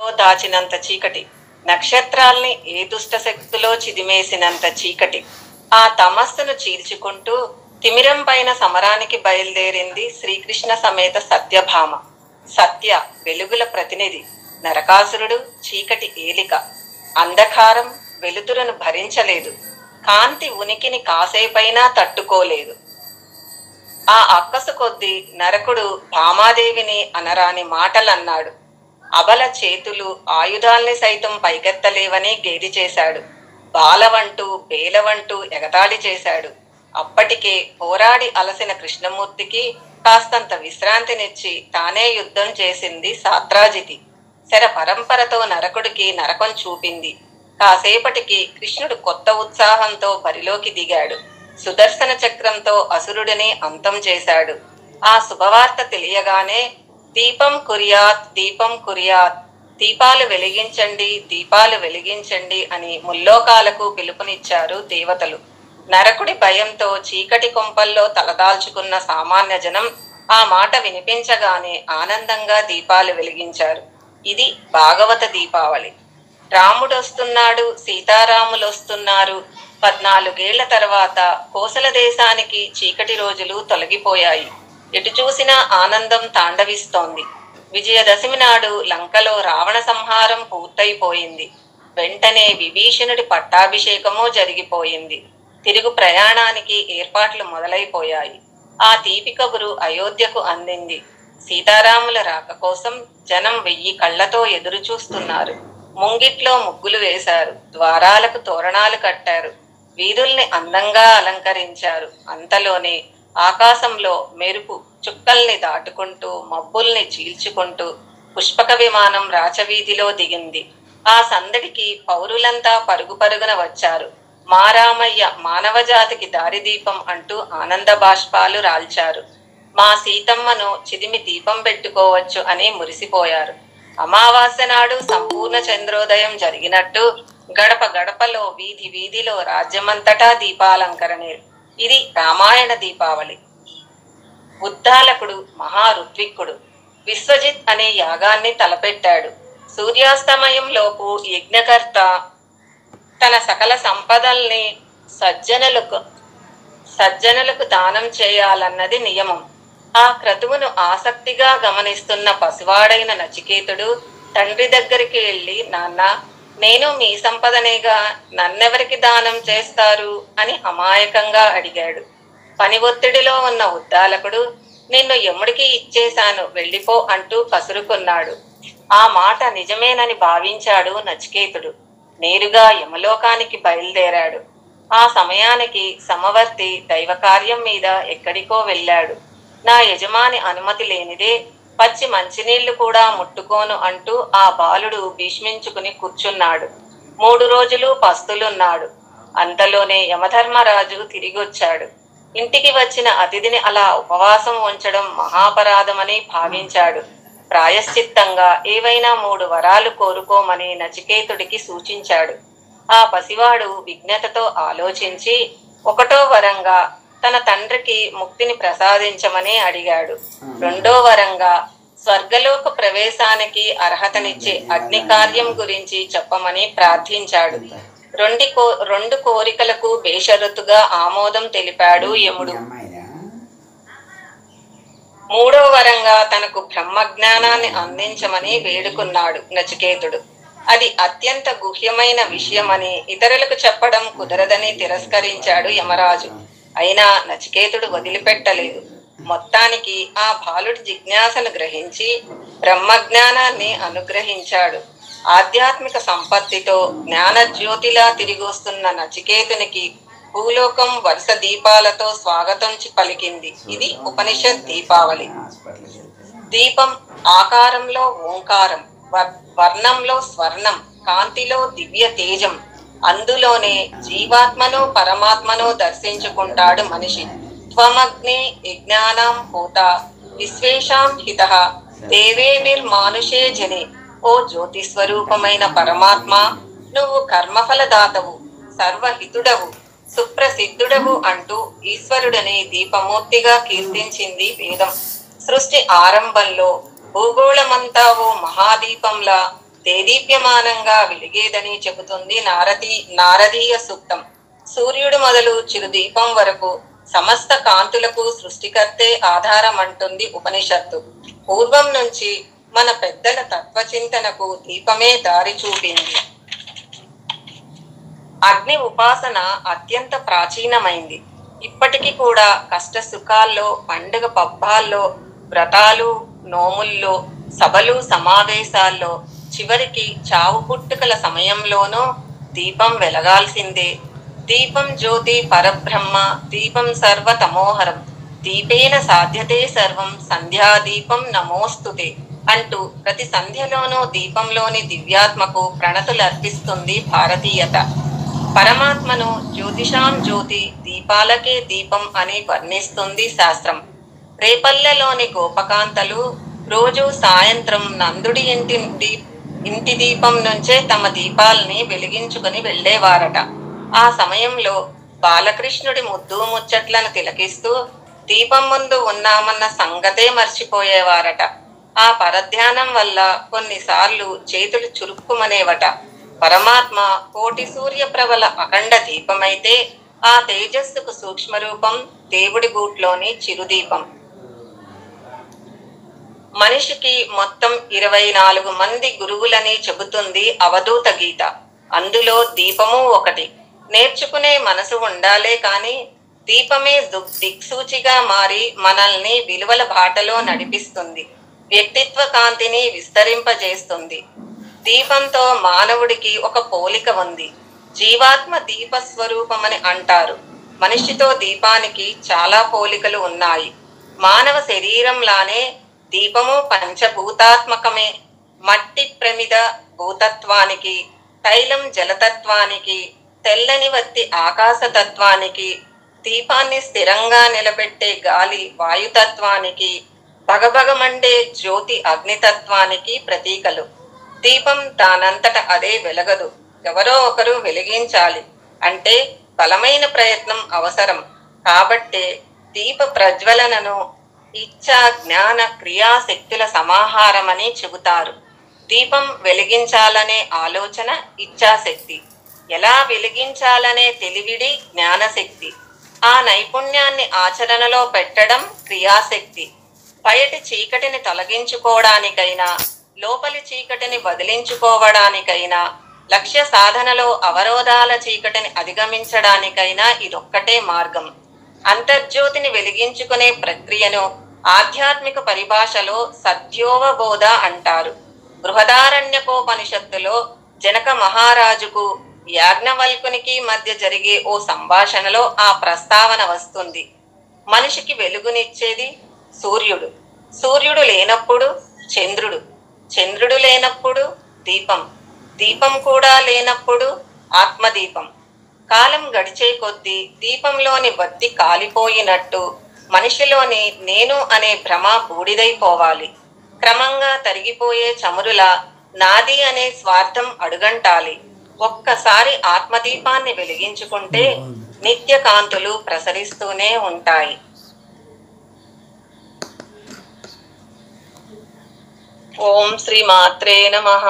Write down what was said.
దాచినంత చీకటి, నక్షత్రాల్ని ఏ దుష్ట శక్తులో చిదిమేసినంత చీకటి. ఆ తమస్సును చీల్చుకుంటూ తిమిరం పైన సమరానికి బయలుదేరింది శ్రీకృష్ణ సమేత సత్యభామ. సత్య వెలుగుల ప్రతినిధి, నరకాసురుడు చీకటి ఏలిక. అంధకారం వెలుతురును భరించలేదు, కాంతి ఉనికిని కాసేపైనా తట్టుకోలేదు. ఆ అక్కసు కొద్దీ నరకుడు భామాదేవిని అనరాని మాటలన్నాడు. అబల చేతులు ఆయుధాల్ని సైతం పైకెత్తలేవని గేలి చేశాడు. బాలవంటూ బేలవంటూ ఎగతాళి చేశాడు. అప్పటికే పోరాడి అలసిన కృష్ణమూర్తికి కాస్తంత విశ్రాంతినిచ్చి తానే యుద్ధం చేసింది సాత్రాజితి. శర పరంపరతో నరకుడికి నరకం చూపింది. కాసేపటికి కృష్ణుడు కొత్త ఉత్సాహంతో బరిలోకి దిగాడు. సుదర్శన చక్రంతో అసురుడిని అంతం చేశాడు. ఆ శుభవార్త తెలియగానే దీపం కుర్యాత్ దీపం కుర్యాత్, దీపాలు వెలిగించండి దీపాలు వెలిగించండి అని ముల్లోకాలకు పిలుపునిచ్చారు దేవతలు. నరకుడి భయంతో చీకటి కొంపల్లో తలదాల్చుకున్న సామాన్య జనం ఆ మాట వినిపించగానే ఆనందంగా దీపాలు వెలిగించారు. ఇది భాగవత దీపావళి. రాముడొస్తున్నాడు, సీతారాములొస్తున్నారు. 14 ఏళ్ల తర్వాత కోసల దేశానికి చీకటి రోజులు తొలగిపోయాయి. ఎటు చూసినా ఆనందం తాండవిస్తోంది. విజయదశమి నాడు లంకలో రావణ సంహారం పూర్తయిపోయింది. వెంటనే విభీషణుడి పట్టాభిషేకము జరిగిపోయింది. తిరుగు ప్రయాణానికి ఏర్పాట్లు మొదలైపోయాయి. ఆ తీపి కబురు అయోధ్యకు అందింది. సీతారాముల రాక కోసం జనం 1000 కళ్లతో ఎదురు చూస్తున్నారు. ముంగిట్లో ముగ్గులు వేశారు, ద్వారాలకు తోరణాలు కట్టారు, వీధుల్ని అందంగా అలంకరించారు. అంతలోనే ఆకాశంలో మెరుపు చుక్కల్ని దాటుకుంటూ మబ్బుల్ని చీల్చుకుంటూ పుష్పక విమానం రాచవీధిలో దిగింది. ఆ సందడికి పౌరులంతా పరుగు పరుగున వచ్చారు. మా రామయ్య మానవజాతికి దారిదీపం అంటూ ఆనంద బాష్పాలు రాల్చారు. మా సీతమ్మను చిదిమి దీపం పెట్టుకోవచ్చు అని మురిసిపోయారు. అమావాస్య నాడు సంపూర్ణ చంద్రోదయం జరిగినట్టు గడప గడపలో వీధి వీధిలో రాజ్యమంతటా దీపాలంకరణే. ఇది రామాయణ దీపావళి. ఉద్దాలకుడు మహారుత్విక్కుడు విశ్వజిత్ అనే యాగాన్ని తలపెట్టాడు. సూర్యాస్తమయంలోపు యజ్ఞకర్త తన సకల సంపదల్ని సజ్జనులకు దానం చేయాలన్నది నియమం. ఆ క్రతువును ఆసక్తిగా గమనిస్తున్న పసివాడైన నచికేతుడు తండ్రి దగ్గరికి వెళ్ళి, నాన్న, నేను మీ సంపదనేగా, నన్నెవరికి దానం చేస్తారు అని అమాయకంగా అడిగాడు. పని ఒత్తిడిలో ఉన్న ఉద్దాలకుడు, నిన్ను యముడికి ఇచ్చేశాను, వెళ్ళిపో అంటూ కసురుకున్నాడు. ఆ మాట నిజమేనని భావించాడు నచికేతుడు. నేరుగా యమలోకానికి బయలుదేరాడు. ఆ సమయానికి సమవర్తి దైవకార్యం మీద ఎక్కడికో వెళ్ళాడు. నా యజమాని అనుమతి లేనిదే పచ్చి మంచినీళ్లు కూడా ముట్టుకోను అంటూ ఆ బాలుడు భీష్మించుకుని కూర్చున్నాడు. 3 రోజులు పస్తులున్నాడు. అంతలోనే యమధర్మరాజు తిరిగొచ్చాడు. ఇంటికి వచ్చిన అతిథిని అలా ఉపవాసం ఉంచడం మహాపరాధమని భావించాడు. ప్రాయశ్చిత్తంగా ఏవైనా 3 వరాలు కోరుకోమని నచికేతుడికి సూచించాడు. ఆ పసివాడు విజ్ఞతతో ఆలోచించి 1వ వరంగా తన తండ్రికి ముక్తిని ప్రసాదించమని అడిగాడు. 2వ వరంగా స్వర్గలోక ప్రవేశానికి అర్హతనిచ్చే అగ్ని కార్యం గురించి చెప్పమని ప్రార్థించాడు. 2 కోరికలకు బేషరతుగా ఆమోదం తెలిపాడు యముడు. 3వ వరంగా తనకు బ్రహ్మజ్ఞానాన్ని అందించమని వేడుకున్నాడు నచికేతుడు. అది అత్యంత గుహ్యమైన విషయమని ఇతరులకు చెప్పడం కుదరదని తిరస్కరించాడు యమరాజు. అయినా నచికేతుడు వదిలిపెట్టలేదు. మొత్తానికి ఆ బాలుడి జిజ్ఞాసను గ్రహించి బ్రహ్మజ్ఞానాన్ని అనుగ్రహించాడు. ఆధ్యాత్మిక సంపత్తితో జ్ఞానజ్యోతిలా తిరిగొస్తున్న నచికేతునికి భూలోకం వరుస దీపాలతో స్వాగతం పలికింది. ఇది ఉపనిషత్ దీపావళి. దీపం ఆకారంలో ఓంకారం, వర్ణంలో స్వర్ణం, కాంతిలో దివ్య తేజం. అందులోనే జీవాత్మను పరమాత్మను దర్శించుకుంటాడు మనిషి. త్వమగ్ని యజ్ఞానాం హోత విశ్వేషాం హితః దేవేర్మానుషే జనే. ఓ జ్యోతిస్వరూపమైన పరమాత్మ, నువ్వు కర్మఫలదాతవు, సర్వహితుడవు, సుప్రసిద్ధుడవు అంటూ ఈశ్వరుడని దీపమూర్తిగా కీర్తించింది వేదం. సృష్టి ఆరంభంలో భూగోళమంతా ఓ మహాదీపంలా దేదీప్యమానంగా వెలిగేదని చెబుతుంది నారదీయ సూక్తం. సూర్యుడు మొదలు చిరుదీపం వరకు సమస్త కాంతులకు సృష్టికర్తే ఆధారం అంటుంది ఉపనిషత్తు. పూర్వం నుంచి మన పెద్దల తత్వచింతనకు దీపమే దారి చూపింది. అగ్ని ఉపాసన అత్యంత ప్రాచీనమైంది. ఇప్పటికీ కూడా కష్ట సుఖాల్లో, పండుగ పబ్బాల్లో, వ్రతాలు నోముల్లో, సభలు సమావేశాల్లో, చివరికి చావు పుట్టుకల సమయంలోనూ దీపం వెలగాల్సిందే. దీపం జ్యోతి పరబ్రహ్మ, దీపం సర్వతమోహరం, దీపేన సాధ్యతే సర్వం, సంధ్యాదీపం నమోస్తుతే అంటూ ప్రతి సంధ్యలోనూ దీపంలోని దివ్యాత్మకు ప్రణతులర్పిస్తుంది భారతీయత. పరమాత్మను జ్యోతిషాం జ్యోతి, దీపాలకే దీపం అని వర్ణిస్తుంది శాస్త్రం. రేపల్లెలోని గోపకాంతలు రోజు సాయంత్రం నందుడి ఇంటి దీపం నుంచే తమ దీపాల్ని వెలిగించుకుని వెళ్లేవారట. ఆ సమయంలో బాలకృష్ణుడి ముద్దు ముచ్చట్లను తిలకిస్తూ దీపం ముందు ఉన్నామన్న సంగతే మర్చిపోయేవారట. ఆ పరధ్యానం వల్ల కొన్నిసార్లు చేతులు చురుక్కుమనేవట. పరమాత్మ కోటి సూర్య ప్రబల అఖండ దీపమైతే ఆ తేజస్సుకు సూక్ష్మరూపం దేవుడి గూట్లోని చిరుదీపం. మనిషికి మొత్తం 24 మంది గురువులని చెబుతుంది అవధూత గీత. అందులో దీపము ఒకటి. నేర్చుకునే మనసు ఉండాలే కాని దీపమే దిక్సూచిగా మారి మనల్ని విలువల బాటలో నడిపిస్తుంది, వ్యక్తిత్వ కాంతిని విస్తరింపజేస్తుంది. దీపంతో మానవుడికి ఒక పోలిక ఉంది. జీవాత్మ దీపస్వరూపమని అంటారు. మనిషితో దీపానికి చాలా పోలికలు ఉన్నాయి. మానవ శరీరంలానే దీపము పంచభూతాత్మకమే. మట్టి ప్రమిద భూతత్వానికి, తైలం జలతత్వానికి, తెల్లని వత్తి ఆకాశతత్వానికి, దీపాన్ని స్థిరంగా నిలబెట్టే గాలి వాయుతత్వానికి, భగభగమండే జ్యోతి అగ్నితత్వానికి ప్రతీకలు. దీపం దానంతట అదే వెలగదు, ఎవరో ఒకరు వెలిగించాలి. అంటే బలమైన ప్రయత్నం అవసరం. కాబట్టే దీప ప్రజ్వలనను ఇచ్ఛా జ్ఞాన క్రియాశక్తుల సమాహారమని చెబుతారు. దీపం వెలిగించాలనే ఆలోచన ఇచ్ఛాశక్తి, ఎలా వెలిగించాలనే తెలివిడి జ్ఞానశక్తి, ఆ నైపుణ్యాన్ని ఆచరణలో పెట్టడం క్రియాశక్తి. బయటి చీకటిని తొలగించుకోవడానికైనా, లోపలి చీకటిని వదిలించుకోవడానికైనా, లక్ష్య సాధనలో అవరోధాల చీకటిని అధిగమించడానికైనా ఇదొక్కటే మార్గం. అంతర్జ్యోతిని వెలిగించుకునే ప్రక్రియను ఆధ్యాత్మిక పరిభాషలో సత్యోవబోధ అంటారు. బృహదారణ్యకోపనిషత్తులో జనక మహారాజుకు యాజ్ఞవల్కునికి మధ్య జరిగే ఓ సంభాషణలో ఆ ప్రస్తావన వస్తుంది. మనిషికి వెలుగునిచ్చేది సూర్యుడు, సూర్యుడు లేనప్పుడు చంద్రుడు, చంద్రుడు లేనప్పుడు దీపం, దీపం కూడా లేనప్పుడు ఆత్మదీపం. కాలం గడిచే కొద్దీ దీపంలోని వత్తి కాలిపోయినట్టు మనిషిలోని నేను అనే భ్రమ బూడిదైపోవాలి. క్రమంగా తరిగిపోయే చమురులా నాది అనే స్వార్థం అడుగంటాలి. ఒక్కసారి ఆత్మదీపాన్ని వెలిగించుకుంటే నిత్య కాంతులు ప్రసరిస్తూనే ఉంటాయి. ఓం శ్రీ మాత్రే నమః.